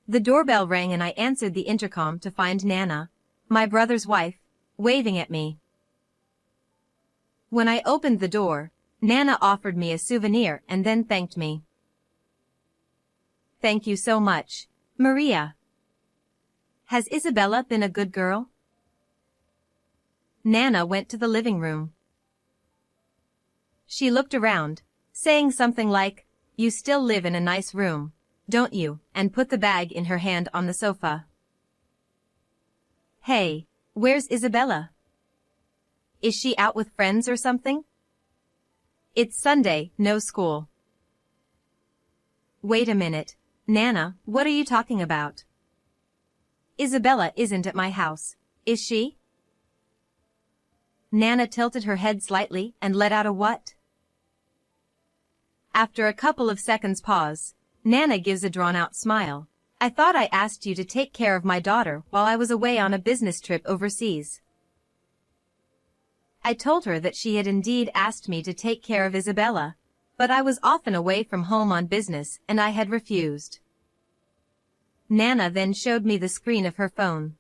The doorbell rang and I answered the intercom to find Nana, my brother's wife, waving at me. When I opened the door, Nana offered me a souvenir and then thanked me. "Thank you so much, Maria. Has Isabella been a good girl?" Nana went to the living room. She looked around, saying something like, "You still live in a nice room, don't you?" and put the bag in her hand on the sofa. "Hey, where's Isabella? Is she out with friends or something? It's Sunday, no school." "Wait a minute, Nana, what are you talking about? Isabella isn't at my house, is she?" Nana tilted her head slightly and let out a what? After a couple of seconds pause, Nana gives a drawn-out smile. "I thought I asked you to take care of my daughter while I was away on a business trip overseas." I told her that she had indeed asked me to take care of Isabella, but I was often away from home on business and I had refused. Nana then showed me the screen of her phone.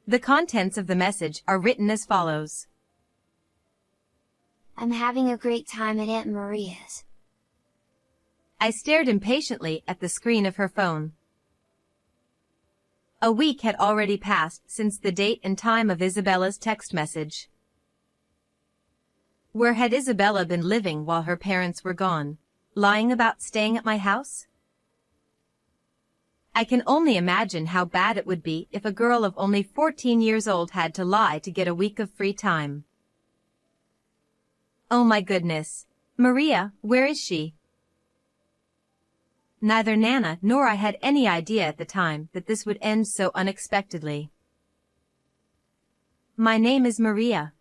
The contents of the message are written as follows. "I'm having a great time at Aunt Maria's." I stared impatiently at the screen of her phone. A week had already passed since the date and time of Isabella's text message. Where had Isabella been living while her parents were gone? Lying about staying at my house? I can only imagine how bad it would be if a girl of only 14 years old had to lie to get a week of free time. Oh my goodness. Maria, where is she? Neither Nana nor I had any idea at the time that this would end so unexpectedly. My name is Maria.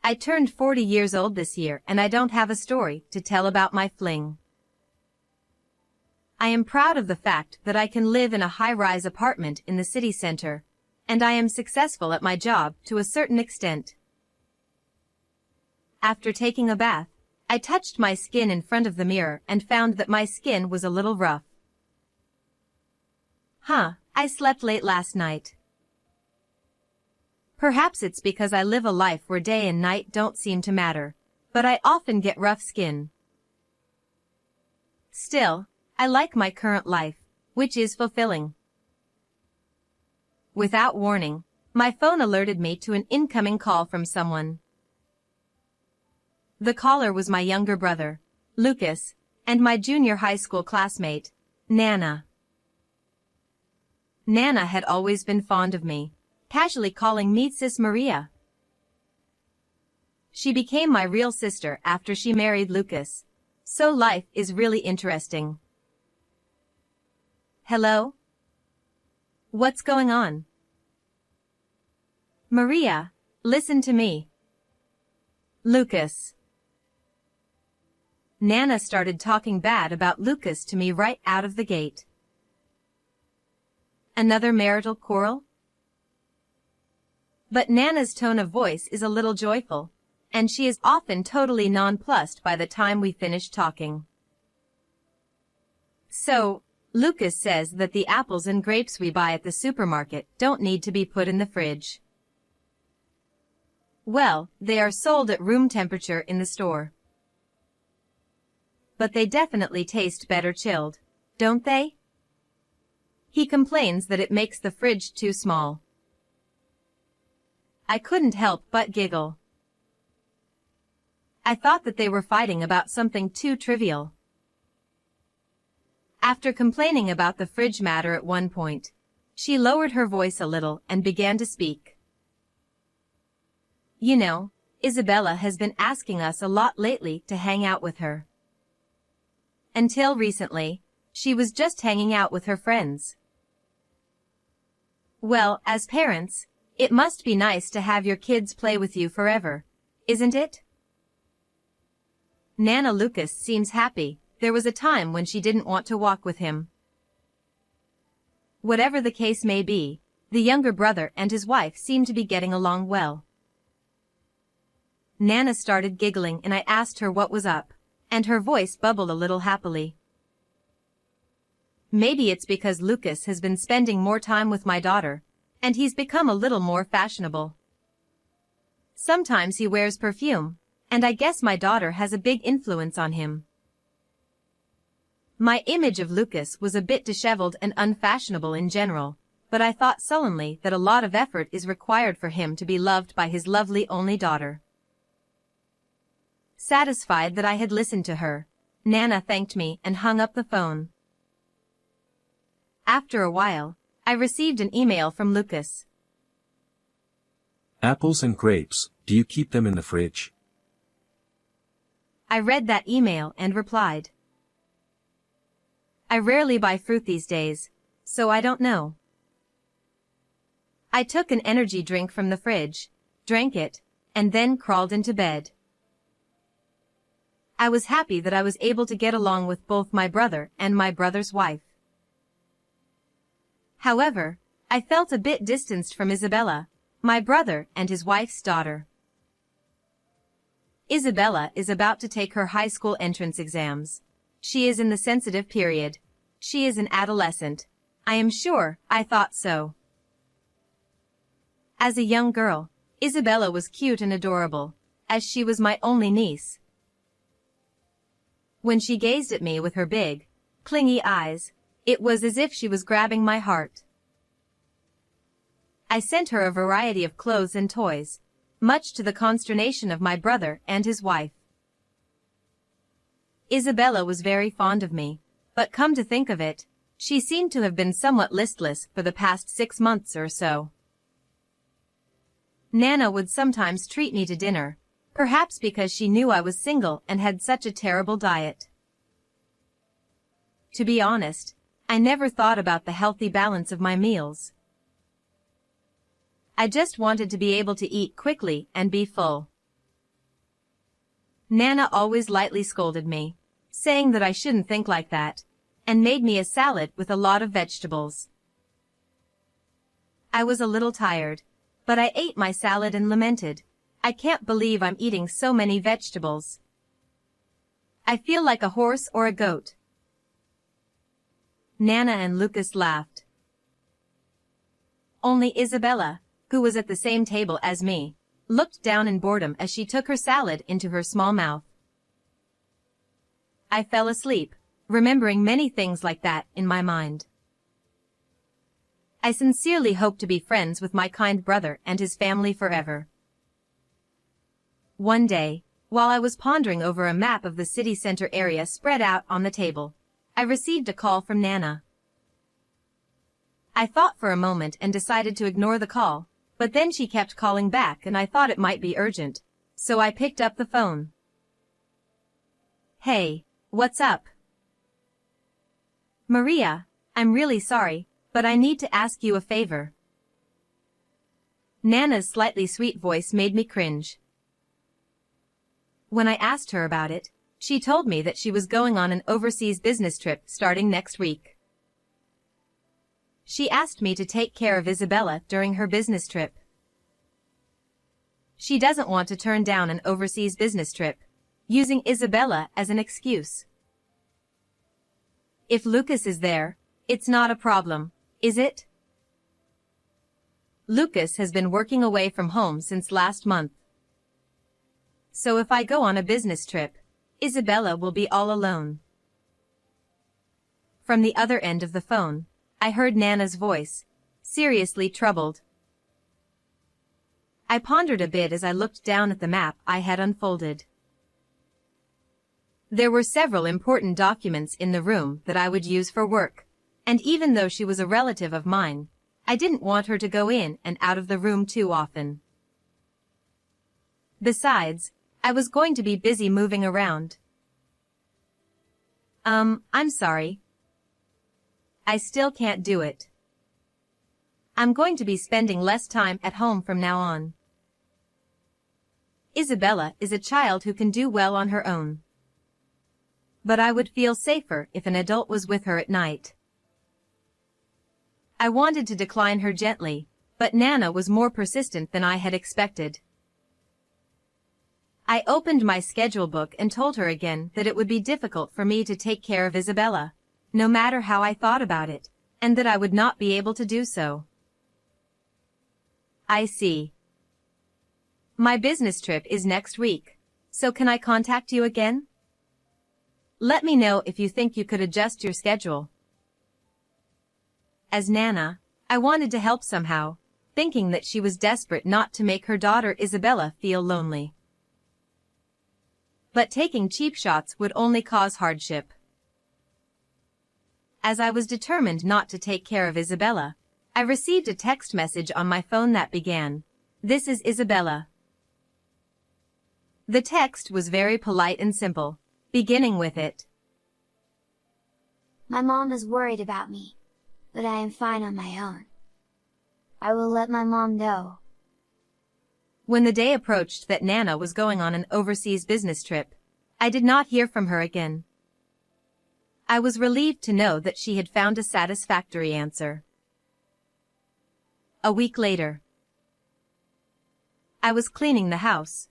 I turned 40 years old this year and I don't have a story to tell about my fling. I am proud of the fact that I can live in a high-rise apartment in the city center, and I am successful at my job to a certain extent. After taking a bath, I touched my skin in front of the mirror and found that my skin was a little rough. I slept late last night. Perhaps it's because I live a life where day and night don't seem to matter, but I often get rough skin. Still, I like my current life, which is fulfilling. Without warning, my phone alerted me to an incoming call from someone. The caller was my younger brother, Lucas, and my junior high school classmate, Nana. Nana had always been fond of me, casually calling me Sis Maria. She became my real sister after she married Lucas, so life is really interesting. Hello? What's going on? Maria, listen to me. Lucas. Nana started talking bad about Lucas to me right out of the gate. Another marital quarrel? But Nana's tone of voice is a little joyful, and she is often totally nonplussed by the time we finish talking. So, Lucas says that the apples and grapes we buy at the supermarket don't need to be put in the fridge. Well, they are sold at room temperature in the store. But they definitely taste better chilled, don't they? He complains that it makes the fridge too small. I couldn't help but giggle. I thought that they were fighting about something too trivial. After complaining about the fridge matter at one point, she lowered her voice a little and began to speak. You know, Isabella has been asking us a lot lately to hang out with her. Until recently, she was just hanging out with her friends. Well, as parents, it must be nice to have your kids play with you forever, isn't it? Nana Lucas seems happy. There was a time when she didn't want to walk with him. Whatever the case may be, the younger brother and his wife seem to be getting along well. Nana started giggling and I asked her what was up, and her voice bubbled a little happily. Maybe it's because Lucas has been spending more time with my daughter, and he's become a little more fashionable. Sometimes he wears perfume, and I guess my daughter has a big influence on him. My image of Lucas was a bit disheveled and unfashionable in general, but I thought sullenly that a lot of effort is required for him to be loved by his lovely only daughter. Satisfied that I had listened to her, Nana thanked me and hung up the phone. After a while, I received an email from Lucas. Apples and grapes, do you keep them in the fridge? I read that email and replied. I rarely buy fruit these days, so I don't know. I took an energy drink from the fridge, drank it, and then crawled into bed. I was happy that I was able to get along with both my brother and my brother's wife. However, I felt a bit distanced from Isabella, my brother and his wife's daughter. Isabella is about to take her high school entrance exams. She is in the sensitive period. She is an adolescent. I am sure I thought so. As a young girl, Isabella was cute and adorable, as she was my only niece. When she gazed at me with her big, clingy eyes, it was as if she was grabbing my heart. I sent her a variety of clothes and toys, much to the consternation of my brother and his wife. Isabella was very fond of me, but come to think of it, she seemed to have been somewhat listless for the past 6 months or so. Nana would sometimes treat me to dinner, perhaps because she knew I was single and had such a terrible diet. To be honest, I never thought about the healthy balance of my meals. I just wanted to be able to eat quickly and be full. Nana always lightly scolded me, saying that I shouldn't think like that, and made me a salad with a lot of vegetables. I was a little tired, but I ate my salad and lamented, I can't believe I'm eating so many vegetables. I feel like a horse or a goat. Nana and Lucas laughed. Only Isabella, who was at the same table as me, looked down in boredom as she took her salad into her small mouth. I fell asleep, remembering many things like that in my mind. I sincerely hope to be friends with my kind brother and his family forever. One day, while I was pondering over a map of the city center area spread out on the table, I received a call from Nana. I thought for a moment and decided to ignore the call, but then she kept calling back and I thought it might be urgent, so I picked up the phone. Hey, what's up? Maria, I'm really sorry, but I need to ask you a favor. Nana's slightly sweet voice made me cringe. When I asked her about it, she told me that she was going on an overseas business trip starting next week. She asked me to take care of Isabella during her business trip. She doesn't want to turn down an overseas business trip, using Isabella as an excuse. If Lucas is there, it's not a problem, is it? Lucas has been working away from home since last month. So if I go on a business trip, Isabella will be all alone. From the other end of the phone, I heard Nana's voice, seriously troubled. I pondered a bit as I looked down at the map I had unfolded. There were several important documents in the room that I would use for work, and even though she was a relative of mine, I didn't want her to go in and out of the room too often. Besides, I was going to be busy moving around. I'm sorry. I still can't do it. I'm going to be spending less time at home from now on. Isabella is a child who can do well on her own. But I would feel safer if an adult was with her at night. I wanted to decline her gently, but Nana was more persistent than I had expected. I opened my schedule book and told her again that it would be difficult for me to take care of Isabella, no matter how I thought about it, and that I would not be able to do so. I see. My business trip is next week, so can I contact you again? Let me know if you think you could adjust your schedule. As Nana, I wanted to help somehow, thinking that she was desperate not to make her daughter Isabella feel lonely. But taking cheap shots would only cause hardship. As I was determined not to take care of Isabella, I received a text message on my phone that began, "This is Isabella." The text was very polite and simple, beginning with it. My mom is worried about me, but I am fine on my own. I will let my mom know. When the day approached that Nana was going on an overseas business trip, I did not hear from her again. I was relieved to know that she had found a satisfactory answer. A week later, I was cleaning the house.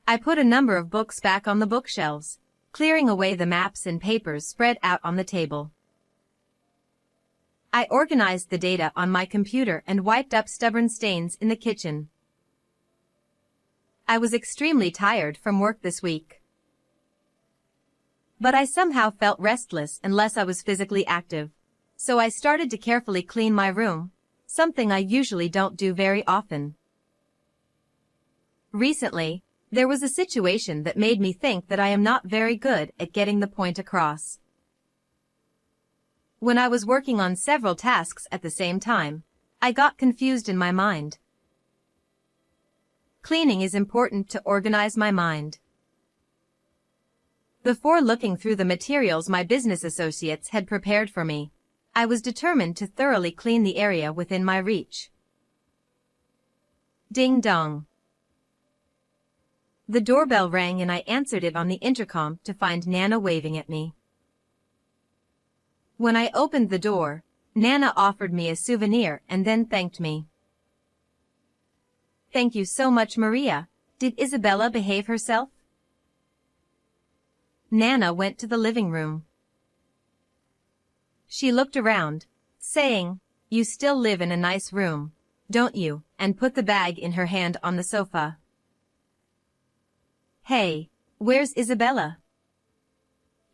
I put a number of books back on the bookshelves, clearing away the maps and papers spread out on the table. I organized the data on my computer and wiped up stubborn stains in the kitchen. I was extremely tired from work this week. But I somehow felt restless unless I was physically active, so I started to carefully clean my room, something I usually don't do very often. Recently, there was a situation that made me think that I am not very good at getting the point across. When I was working on several tasks at the same time, I got confused in my mind. Cleaning is important to organize my mind. Before looking through the materials my business associates had prepared for me, I was determined to thoroughly clean the area within my reach. Ding dong. The doorbell rang and I answered it on the intercom to find Nana waving at me. When I opened the door, Nana offered me a souvenir and then thanked me. "Thank you so much, Maria. Did Isabella behave herself?" Nana went to the living room. She looked around, saying, "You still live in a nice room, don't you?" and put the bag in her hand on the sofa. "Hey, where's Isabella?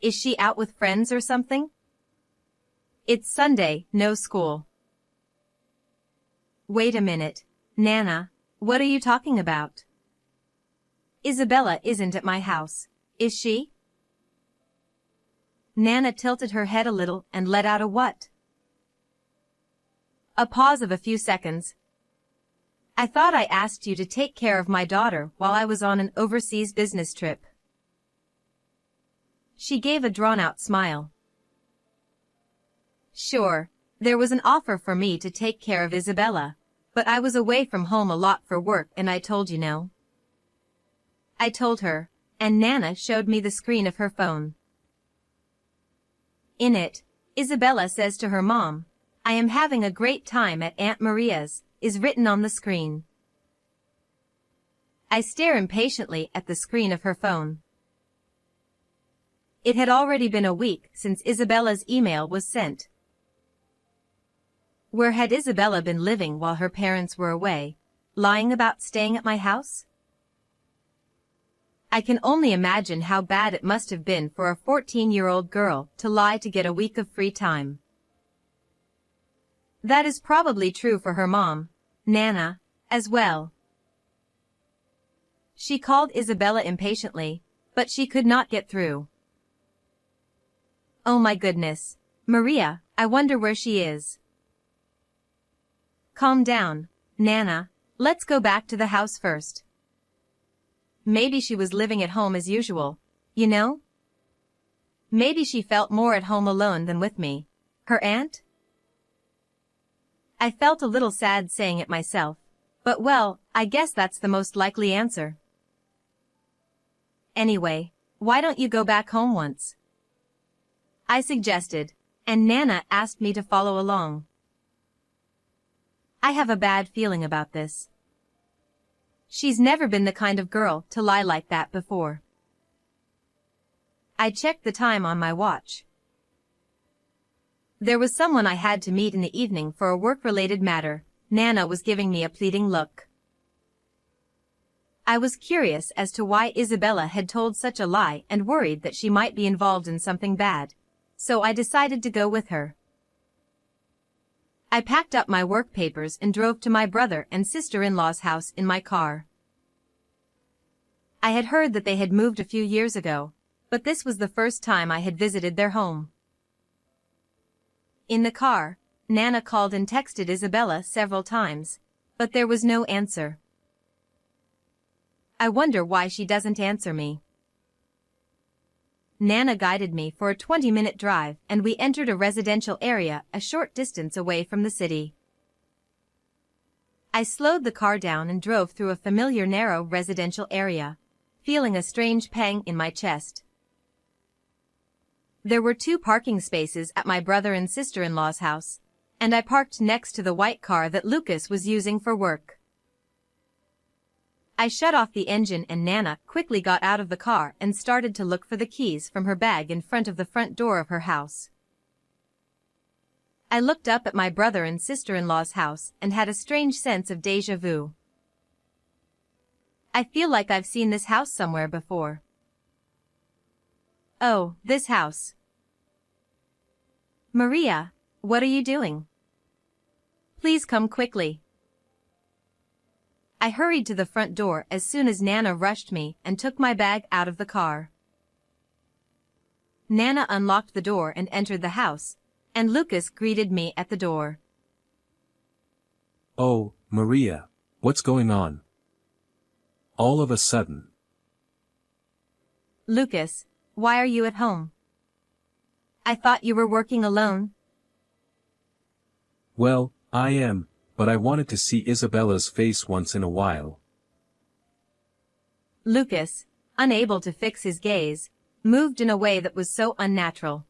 Is she out with friends or something? It's Sunday, no school." "Wait a minute, Nana, what are you talking about? Isabella isn't at my house, is she?" Nana tilted her head a little and let out a what? A pause of a few seconds. "I thought I asked you to take care of my daughter while I was on an overseas business trip." She gave a drawn-out smile. "Sure, there was an offer for me to take care of Isabella, but I was away from home a lot for work and I told you no." I told her, and Nana showed me the screen of her phone. In it, Isabella says to her mom, "I am having a great time at Aunt Maria's," is written on the screen. I stare impatiently at the screen of her phone. It had already been a week since Isabella's email was sent. Where had Isabella been living while her parents were away, lying about staying at my house? I can only imagine how bad it must have been for a 14-year-old girl to lie to get a week of free time. That is probably true for her mom, Nana, as well. She called Isabella impatiently, but she could not get through. "Oh my goodness, Maria, I wonder where she is." "Calm down, Nana, let's go back to the house first. Maybe she was living at home as usual, you know? Maybe she felt more at home alone than with me, her aunt?" I felt a little sad saying it myself, but well, I guess that's the most likely answer. "Anyway, why don't you go back home once?" I suggested, and Nana asked me to follow along. I have a bad feeling about this. She's never been the kind of girl to lie like that before. I checked the time on my watch. There was someone I had to meet in the evening for a work-related matter. Nana was giving me a pleading look. I was curious as to why Isabella had told such a lie and worried that she might be involved in something bad, so I decided to go with her. I packed up my work papers and drove to my brother and sister-in-law's house in my car. I had heard that they had moved a few years ago, but this was the first time I had visited their home. In the car, Nana called and texted Isabella several times, but there was no answer. I wonder why she doesn't answer me. Nana guided me for a 20-minute drive and we entered a residential area a short distance away from the city. I slowed the car down and drove through a familiar narrow residential area, feeling a strange pang in my chest. There were 2 parking spaces at my brother and sister-in-law's house, and I parked next to the white car that Lucas was using for work. I shut off the engine and Nana quickly got out of the car and started to look for the keys from her bag in front of the front door of her house. I looked up at my brother and sister-in-law's house and had a strange sense of déjà vu. I feel like I've seen this house somewhere before. Oh, this house. Maria, what are you doing? Please come quickly. I hurried to the front door as soon as Nana rushed me and took my bag out of the car. Nana unlocked the door and entered the house, and Lucas greeted me at the door. Oh, Maria, what's going on? All of a sudden. Lucas, why are you at home? I thought you were working alone. Well, I am, but I wanted to see Isabella's face once in a while. Lucas, unable to fix his gaze, moved in a way that was so unnatural.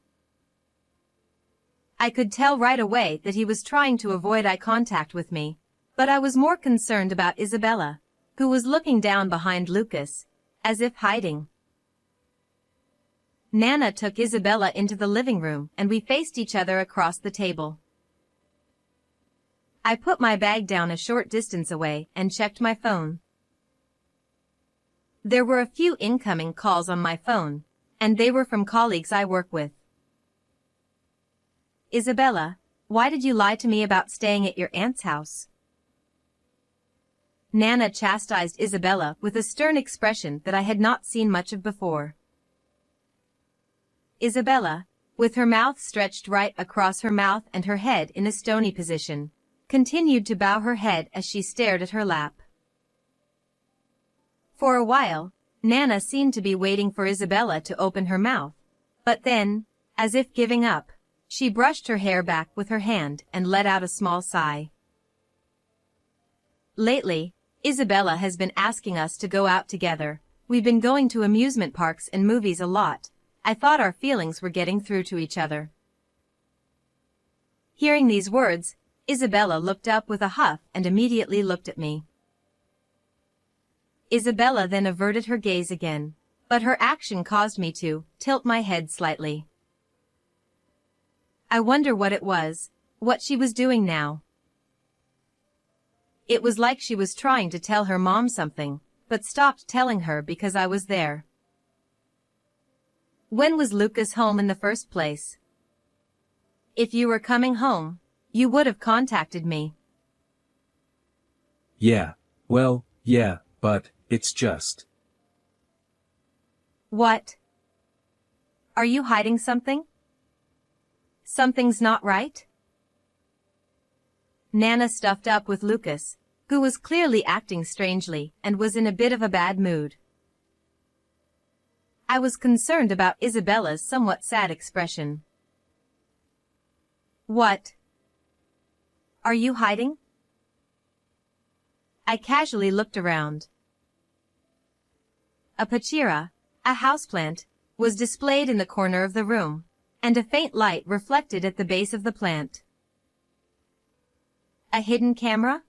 I could tell right away that he was trying to avoid eye contact with me, but I was more concerned about Isabella, who was looking down behind Lucas, as if hiding. Nana took Isabella into the living room and we faced each other across the table. I put my bag down a short distance away and checked my phone. There were a few incoming calls on my phone, and they were from colleagues I work with. Isabella, why did you lie to me about staying at your aunt's house? Nana chastised Isabella with a stern expression that I had not seen much of before. Isabella, with her mouth stretched right across her mouth and her head in a stony position, continued to bow her head as she stared at her lap. For a while, Nana seemed to be waiting for Isabella to open her mouth, but then, as if giving up, she brushed her hair back with her hand and let out a small sigh. Lately, Isabella has been asking us to go out together. We've been going to amusement parks and movies a lot. I thought our feelings were getting through to each other. Hearing these words, Isabella looked up with a huff and immediately looked at me. Isabella then averted her gaze again, but her action caused me to tilt my head slightly. I wonder what it was, what she was doing now. It was like she was trying to tell her mom something, but stopped telling her because I was there. When was Lucas home in the first place? If you were coming home, you would have contacted me. Yeah, well, yeah, but it's just. What? Are you hiding something? Something's not right? Nana stuffed up with Lucas, who was clearly acting strangely and was in a bit of a bad mood. I was concerned about Isabella's somewhat sad expression. What? Are you hiding? I casually looked around. A pachira, a houseplant, was displayed in the corner of the room, and a faint light reflected at the base of the plant. A hidden camera?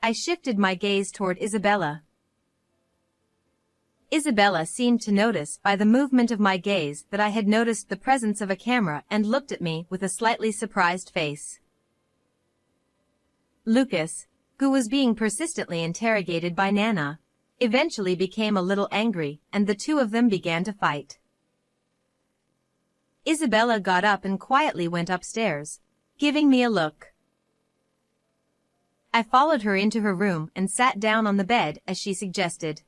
I shifted my gaze toward Isabella. Isabella seemed to notice by the movement of my gaze that I had noticed the presence of a camera and looked at me with a slightly surprised face. Lucas, who was being persistently interrogated by Nana, eventually became a little angry, and the two of them began to fight. Isabella got up and quietly went upstairs, giving me a look. I followed her into her room and sat down on the bed as she suggested.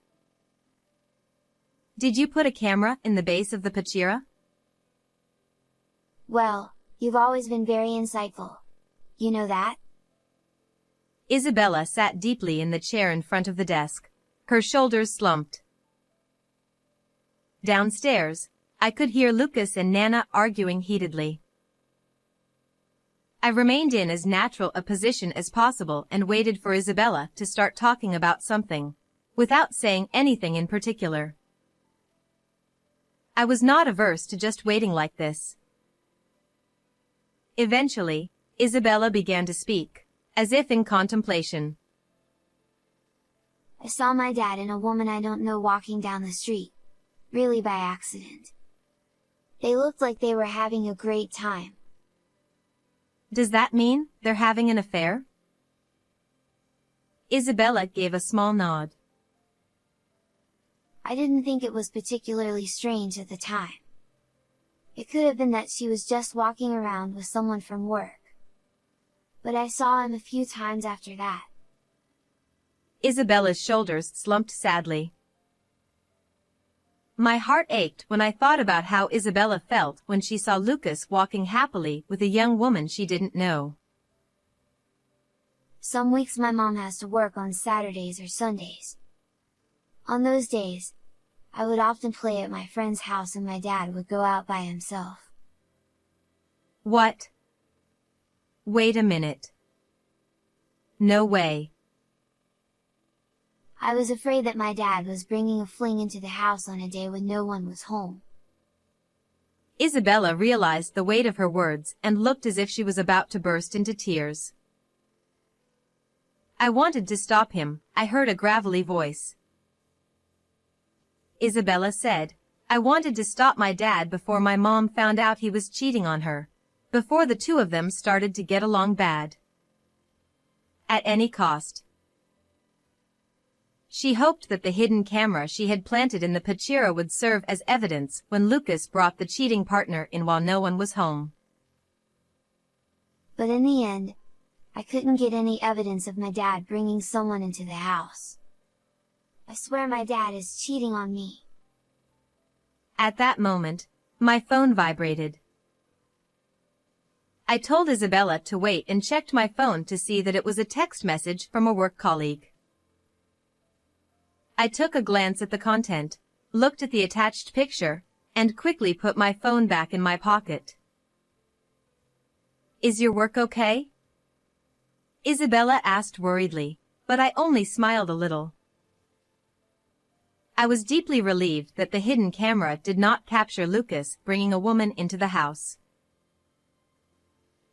Did you put a camera in the base of the Pachira? Well, you've always been very insightful. You know that? Isabella sat deeply in the chair in front of the desk, her shoulders slumped. Downstairs, I could hear Lucas and Nana arguing heatedly. I remained in as natural a position as possible and waited for Isabella to start talking about something, without saying anything in particular. I was not averse to just waiting like this. Eventually, Isabella began to speak, as if in contemplation. I saw my dad and a woman I don't know walking down the street, really by accident. They looked like they were having a great time. Does that mean they're having an affair? Isabella gave a small nod. I didn't think it was particularly strange at the time. It could have been that she was just walking around with someone from work. But I saw him a few times after that. Isabella's shoulders slumped sadly. My heart ached when I thought about how Isabella felt when she saw Lucas walking happily with a young woman she didn't know. Some weeks my mom has to work on Saturdays or Sundays. On those days, I would often play at my friend's house and my dad would go out by himself. What? Wait a minute. No way. I was afraid that my dad was bringing a fling into the house on a day when no one was home. Isabella realized the weight of her words and looked as if she was about to burst into tears. I wanted to stop him, I heard a gravelly voice. Isabella said, I wanted to stop my dad before my mom found out he was cheating on her, before the two of them started to get along bad. At any cost. She hoped that the hidden camera she had planted in the Pachira would serve as evidence when Lucas brought the cheating partner in while no one was home. But in the end, I couldn't get any evidence of my dad bringing someone into the house. I swear my dad is cheating on me. At that moment, my phone vibrated. I told Isabella to wait and checked my phone to see that it was a text message from a work colleague. I took a glance at the content, looked at the attached picture, and quickly put my phone back in my pocket. Is your work okay? Isabella asked worriedly, but I only smiled a little. I was deeply relieved that the hidden camera did not capture Lucas bringing a woman into the house.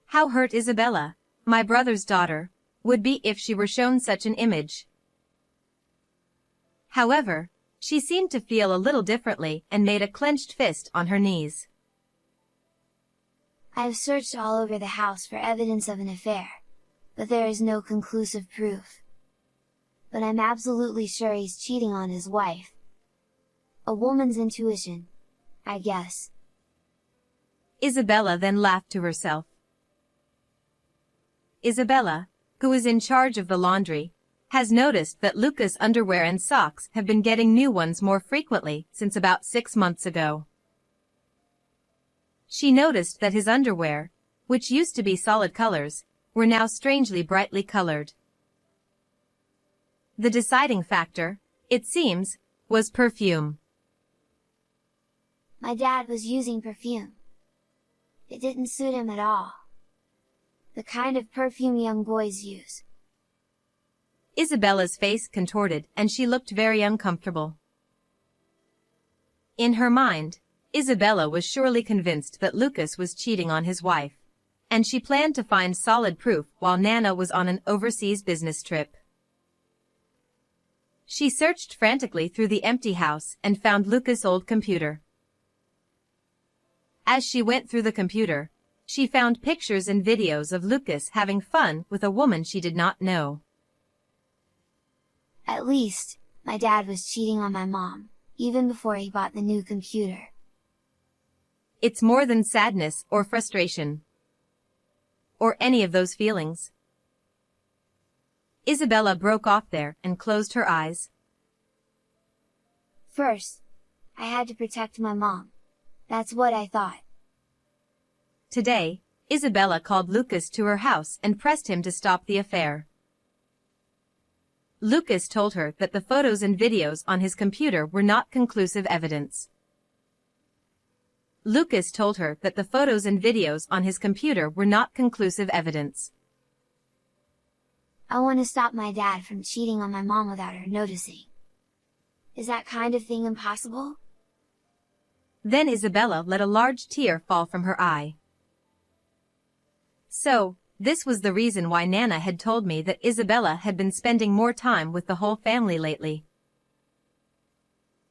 How hurt Isabella, my brother's daughter, would be if she were shown such an image. However, she seemed to feel a little differently and made a clenched fist on her knees. I have searched all over the house for evidence of an affair, but there is no conclusive proof. But I'm absolutely sure he's cheating on his wife. A woman's intuition, I guess. Isabella then laughed to herself. Isabella, who is in charge of the laundry, has noticed that Lucas' underwear and socks have been getting new ones more frequently since about 6 months ago. She noticed that his underwear, which used to be solid colors, were now strangely brightly colored. The deciding factor, it seems, was perfume. My dad was using perfume. It didn't suit him at all. The kind of perfume young boys use. Isabella's face contorted and she looked very uncomfortable. In her mind, Isabella was surely convinced that Lucas was cheating on his wife, and she planned to find solid proof while Nana was on an overseas business trip. She searched frantically through the empty house and found Lucas' old computer. As she went through the computer, she found pictures and videos of Lucas having fun with a woman she did not know. At least, my dad was cheating on my mom, even before he bought the new computer. It's more than sadness or frustration. Or any of those feelings. Isabella broke off there and closed her eyes. First, I had to protect my mom. That's what I thought. Today, Isabella called Lucas to her house and pressed him to stop the affair. Lucas told her that the photos and videos on his computer were not conclusive evidence. Lucas told her that the photos and videos on his computer were not conclusive evidence. I want to stop my dad from cheating on my mom without her noticing. Is that kind of thing impossible? Then Isabella let a large tear fall from her eye. So, this was the reason why Nana had told me that Isabella had been spending more time with the whole family lately.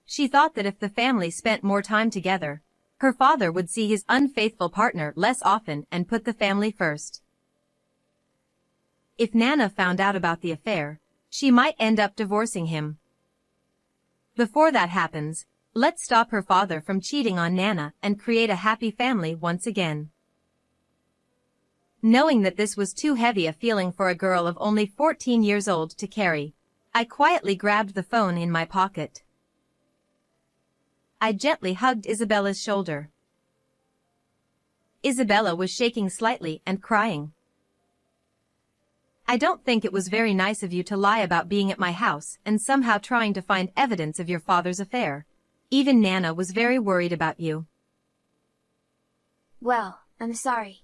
She thought that if the family spent more time together, her father would see his unfaithful partner less often and put the family first. If Nana found out about the affair, she might end up divorcing him. Before that happens, let's stop her father from cheating on Nana and create a happy family once again. Knowing that this was too heavy a feeling for a girl of only 14 years old to carry, I quietly grabbed the phone in my pocket. I gently hugged Isabella's shoulder. Isabella was shaking slightly and crying. I don't think it was very nice of you to lie about being at my house and somehow trying to find evidence of your father's affair. Even Nana was very worried about you. Well, I'm sorry.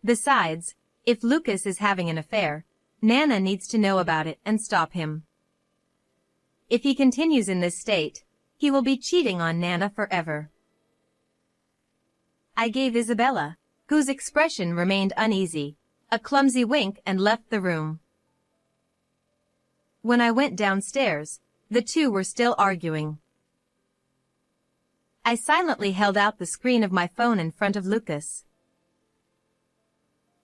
Besides, if Lucas is having an affair, Nana needs to know about it and stop him. If he continues in this state, he will be cheating on Nana forever. I gave Isabella, whose expression remained uneasy, a clumsy wink and left the room. When I went downstairs, the two were still arguing. I silently held out the screen of my phone in front of Lucas.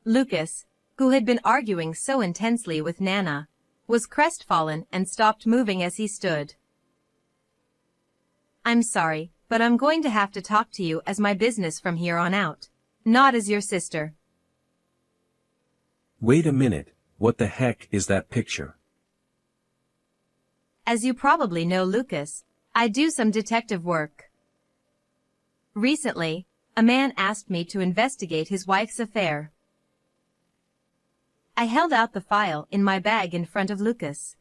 Lucas, who had been arguing so intensely with Nana, was crestfallen and stopped moving as he stood. I'm sorry, but I'm going to have to talk to you as my business from here on out, not as your sister. Wait a minute, what the heck is that picture? As you probably know, Lucas, I do some detective work. Recently, a man asked me to investigate his wife's affair. I held out the file in my bag in front of Lucas.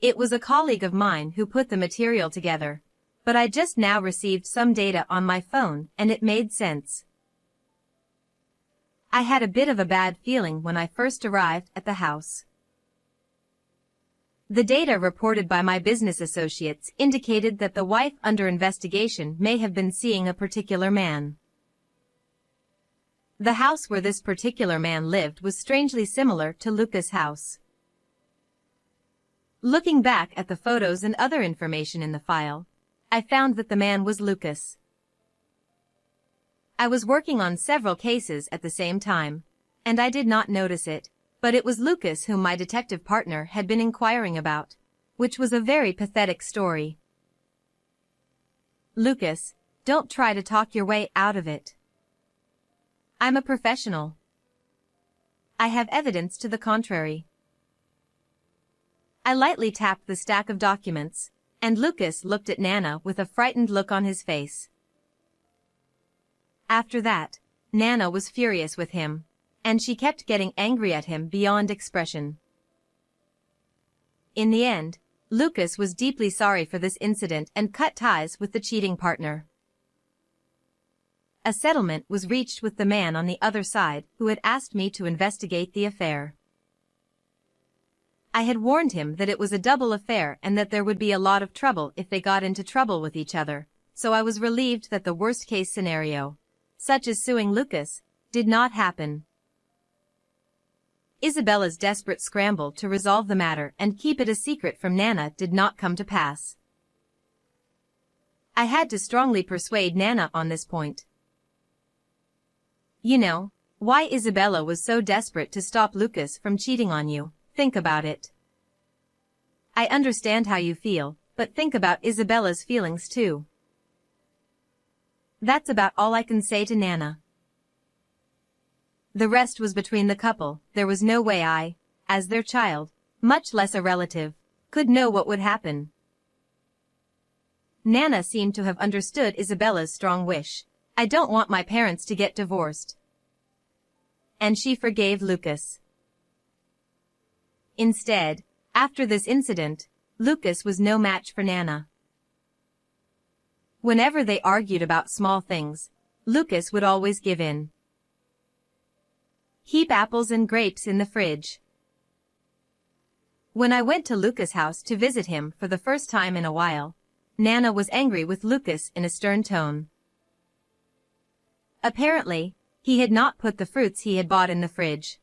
It was a colleague of mine who put the material together, but I just now received some data on my phone and it made sense. I had a bit of a bad feeling when I first arrived at the house. The data reported by my business associates indicated that the wife under investigation may have been seeing a particular man. The house where this particular man lived was strangely similar to Lucas' house. Looking back at the photos and other information in the file, I found that the man was Lucas. I was working on several cases at the same time, and I did not notice it, but it was Lucas whom my detective partner had been inquiring about, which was a very pathetic story. Lucas, don't try to talk your way out of it. I'm a professional. I have evidence to the contrary. I lightly tapped the stack of documents, and Lucas looked at Nana with a frightened look on his face. After that, Nana was furious with him, and she kept getting angry at him beyond expression. In the end, Lucas was deeply sorry for this incident and cut ties with the cheating partner. A settlement was reached with the man on the other side who had asked me to investigate the affair. I had warned him that it was a double affair and that there would be a lot of trouble if they got into trouble with each other, so I was relieved that the worst-case scenario, such as suing Lucas, did not happen. Isabella's desperate scramble to resolve the matter and keep it a secret from Nana did not come to pass. I had to strongly persuade Nana on this point. You know, why Isabella was so desperate to stop Lucas from cheating on you. Think about it. I understand how you feel, but think about Isabella's feelings too. That's about all I can say to Nana. The rest was between the couple. There was no way I, as their child, much less a relative, could know what would happen. Nana seemed to have understood Isabella's strong wish. I don't want my parents to get divorced. And she forgave Lucas. Instead, after this incident, Lucas was no match for Nana. Whenever they argued about small things, Lucas would always give in. Keep apples and grapes in the fridge. When I went to Lucas' house to visit him for the first time in a while, Nana was angry with Lucas in a stern tone. Apparently, he had not put the fruits he had bought in the fridge.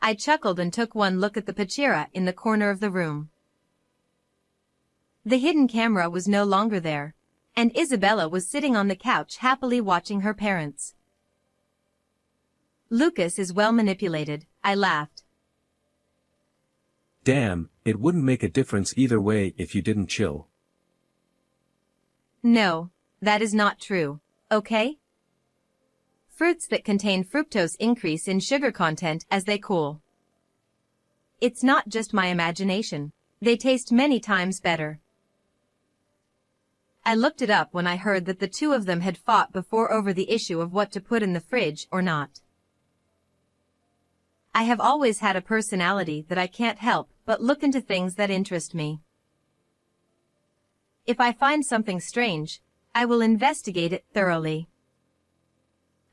I chuckled and took one look at the pachira in the corner of the room. The hidden camera was no longer there, and Isabella was sitting on the couch happily watching her parents. Lucas is well manipulated, I laughed. Damn, it wouldn't make a difference either way if you didn't chill. No, that is not true, okay? Fruits that contain fructose increase in sugar content as they cool. It's not just my imagination, they taste many times better. I looked it up when I heard that the two of them had fought before over the issue of what to put in the fridge or not. I have always had a personality that I can't help but look into things that interest me. If I find something strange, I will investigate it thoroughly.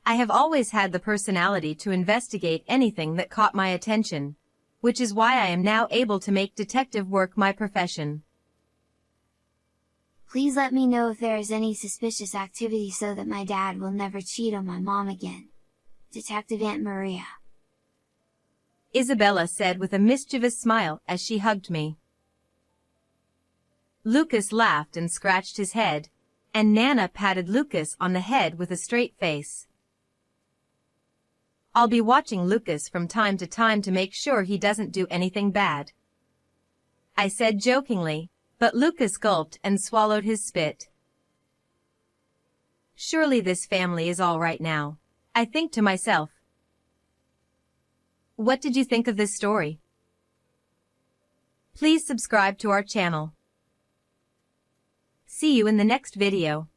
I have always had the personality to investigate anything that caught my attention, which is why I am now able to make detective work my profession. Please let me know if there is any suspicious activity so that my dad will never cheat on my mom again. Detective Aunt Maria. Isabella said with a mischievous smile as she hugged me. Lucas laughed and scratched his head, and Nana patted Lucas on the head with a straight face. I'll be watching Lucas from time to time to make sure he doesn't do anything bad, I said jokingly, but Lucas gulped and swallowed his spit. Surely this family is all right now, I think to myself. What did you think of this story? Please subscribe to our channel. See you in the next video.